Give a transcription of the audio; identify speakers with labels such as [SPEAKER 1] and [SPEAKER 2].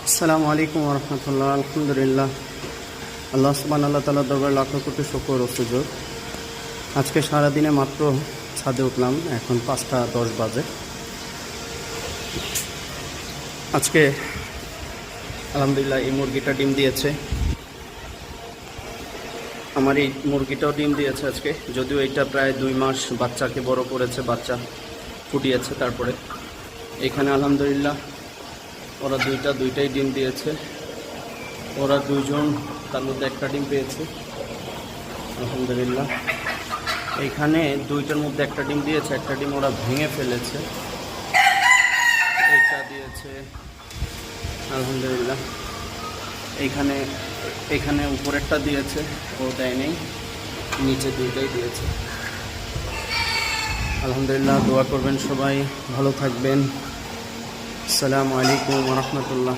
[SPEAKER 1] আসসালামু আলাইকুম রহমতুল্লাহ। আলহামদুলিল্লাহ, আল্লাহ সুবহানাহু ওয়া তাআলার দরবারে লাখো কোটি শুকর ও সুজুদ। আজকে সারাদিনে মাত্র ছাদে উঠলাম, এখন 5টা 10 বাজে। আজকে আলহামদুলিল্লাহ এই মুরগিটা ডিম দিয়েছে, আমার এই মুরগিটাও ডিম দিয়েছে আজকে, যদিও এটা প্রায় 2 মাস বাচ্চাকে বড় করেছে, বাচ্চা ফুটিয়েছে। তারপরে এখানে আলহামদুলিল্লাহ ওরা দুইটাই ডিম দিয়েছে। ওরা দুইজন, তার মধ্যে একটা ডিম পেয়েছে আলহামদুলিল্লাহ। এইখানে দুইটার মধ্যে একটা ডিম দিয়েছে, একটা ডিম ওরা ভেঙে ফেলেছে, এটা দিয়েছে আলহামদুলিল্লাহ। এইখানে এখানে উপরেরটা দিয়েছে, ও দেয় নেই, নিচে দুইটাই দিয়েছে আলহামদুলিল্লাহ। দোয়া করবেন সবাই, ভালো থাকবেন। আসসালামু আলাইকুম ওয়া রাহমাতুল্লাহ।